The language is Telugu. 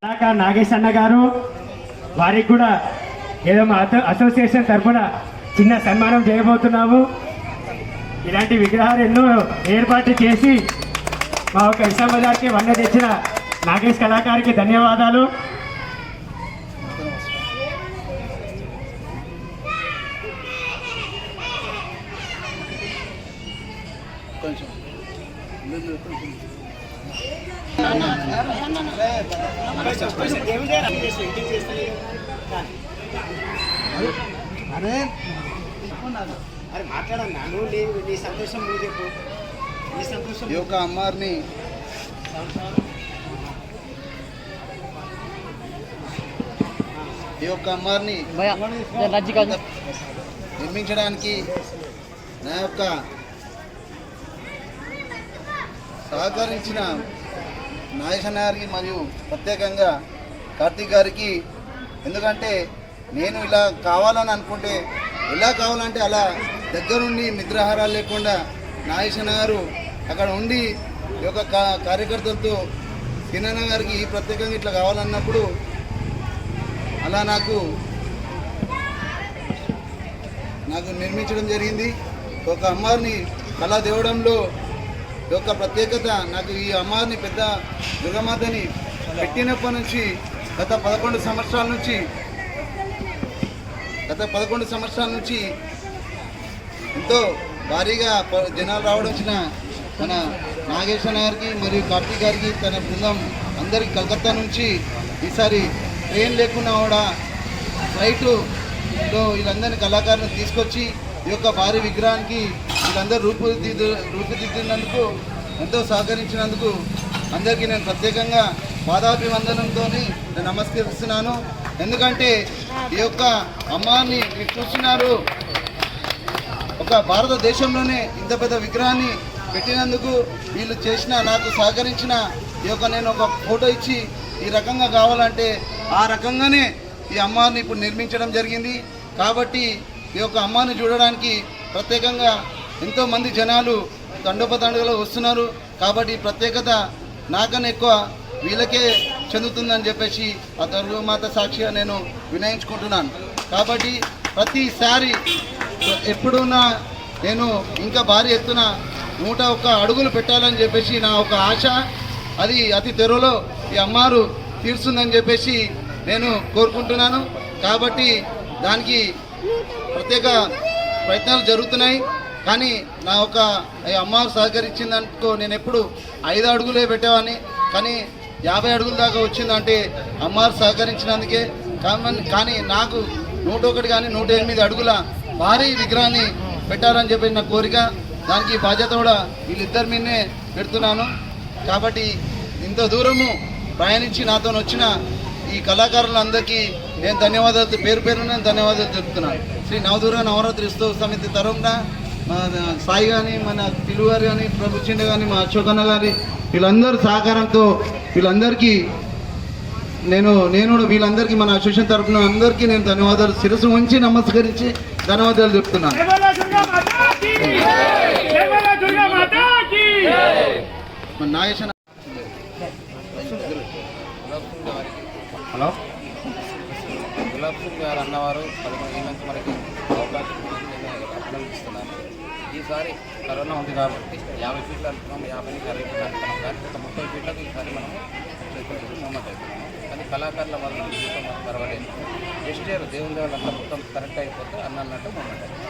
కళాకారు నాగేష్ అన్న గారు వారికి కూడా ఏదో మా అసోసియేషన్ తరఫున చిన్న సన్మానం చేయబోతున్నాము. ఇలాంటి విగ్రహాలు ఎన్నో ఏర్పాటు చేసి మా ఒక ఇస్లాం బజార్కి వన్న తెచ్చిన నాగేష్ కళాకారికి ధన్యవాదాలు. అరే మాట్లాడన్నా నువ్వు నీ సంతోషం నువ్వు చెప్పు. నీ సంతోషం ఈ యొక్క అమ్మారిని నిర్మించడానికి నా యొక్క సహకరించిన నాగేష్ అన్న గారికి మరియు ప్రత్యేకంగా కార్తీక్ గారికి, ఎందుకంటే నేను ఇలా కావాలని అనుకుంటే ఎలా కావాలంటే అలా దగ్గరుండి నిద్రాహారాలు లేకుండా నాగేష్ అన్న గారు అక్కడ ఉండి ఈ యొక్క కార్యకర్తలతో తిన్నన్న గారికి ప్రత్యేకంగా ఇట్లా కావాలన్నప్పుడు అలా నాకు నిర్మించడం జరిగింది. ఒక అమ్మారిని కళా దేవడంలో యొక్క ప్రత్యేకత నాకు ఈ అమ్మారిని పెద్ద దుర్గమాతని పెట్టినప్పటి నుంచి గత 11 సంవత్సరాల నుంచి ఎంతో భారీగా జనాలు రావడం వచ్చిన మన నాగేష్ అన్న గారికి మరియు కార్తీక్ గారికి తన బృందం అందరికి కలకత్తా నుంచి ఈసారి ట్రైన్ లేకుండా కూడా ఫ్లైట్లో వీళ్ళందరినీ కళాకారులను తీసుకొచ్చి ఈ యొక్క భారీ విగ్రహానికి వీళ్ళందరూ రూపుదిద్దినందుకు ఎంతో సహకరించినందుకు అందరికీ నేను ప్రత్యేకంగా పాదాభివందనంతో నేను నమస్కరిస్తున్నాను. ఎందుకంటే ఈ యొక్క అమ్మాయిని మీరు చూస్తున్నారు, ఒక భారతదేశంలోనే ఇంత పెద్ద విగ్రహాన్ని పెట్టినందుకు వీళ్ళు చేసిన నాకు సహకరించిన ఈ యొక్క నేను ఒక ఫోటో ఇచ్చి ఈ రకంగా కావాలంటే ఆ రకంగానే ఈ అమ్మాయిని ఇప్పుడు నిర్మించడం జరిగింది. కాబట్టి ఈ యొక్క అమ్మాయిని చూడడానికి ప్రత్యేకంగా ఎంతోమంది జనాలు తండోపతండుగలో వస్తున్నారు. కాబట్టి ప్రత్యేకత నాకన్నా ఎక్కువ వీళ్ళకే చెందుతుందని చెప్పేసి ఆ దుర్గమాత సాక్షిగా నేను వినయించుకుంటున్నాను. కాబట్టి ప్రతిసారి ఎప్పుడున్నా నేను ఇంకా భారీ ఎత్తున 101 అడుగులు పెట్టాలని చెప్పేసి నా ఒక ఆశ, అది అతి త్వరలో ఈ అమ్మారు తీరుస్తుందని చెప్పేసి నేను కోరుకుంటున్నాను. కాబట్టి దానికి ప్రత్యేక ప్రయత్నాలు జరుగుతున్నాయి. కానీ నా ఒక అమ్మారు సహకరించిందనుకో నేను ఎప్పుడు 5 అడుగులే పెట్టేవాడిని, కానీ 50 అడుగుల దాకా వచ్చిందంటే అమ్మారు సహకరించినందుకే. కానీ నాకు 101 కానీ 108 అడుగుల భారీ విగ్రహాన్ని పెట్టాలని చెప్పి నా కోరిక. దానికి బాధ్యత కూడా వీళ్ళిద్దరి మీదనే పెడుతున్నాను. కాబట్టి ఇంత దూరము ప్రయాణించి నాతో వచ్చిన ఈ కళాకారులందరికీ నేను ధన్యవాదాలు పేరు నేను ధన్యవాదాలు తెలుపుతున్నాను. శ్రీ నవదుర్గ నవరాత్రి ఉత్సవ సమితి తరఫున మా సాయి కానీ, మన తిరుగు గారు కానీ, ప్రభుత్వ కానీ, మా అశోకన్న గారి వీళ్ళందరూ సహకారంతో వీళ్ళందరికీ నేను వీళ్ళందరికీ మన అసోసియేషన్ తరఫున అందరికీ నేను ధన్యవాదాలు శిరస్సు ఉంచి నమస్కరించి ధన్యవాదాలు చెప్తున్నాను. నాగేష్ హలో, గులాబ్ సింగ్ గారు అన్నవారు 15 ఏళ్ళ నుంచి మనకి అవకాశం అభినందిస్తున్నాను. ఈసారి కరోనా ఉంది కాబట్టి 50 ఫీట్లు అనుకున్నాం, 50 నుంచి 60 ఫీట్లు అనుకున్నాం, కానీ ఒక 30 ఫీట్లకు ఈసారి మనం మూమెంట్ అవుతున్నాము. కానీ కళాకారుల వల్ల జీవితం మనం పర్వాలేదు. నెక్స్ట్ ఇయర్ దేవుని దేవుళ్ళు అంతా మొత్తం కరెక్ట్ అయిపోతే అన్నట్టు మూమెంట్ అవుతుంది.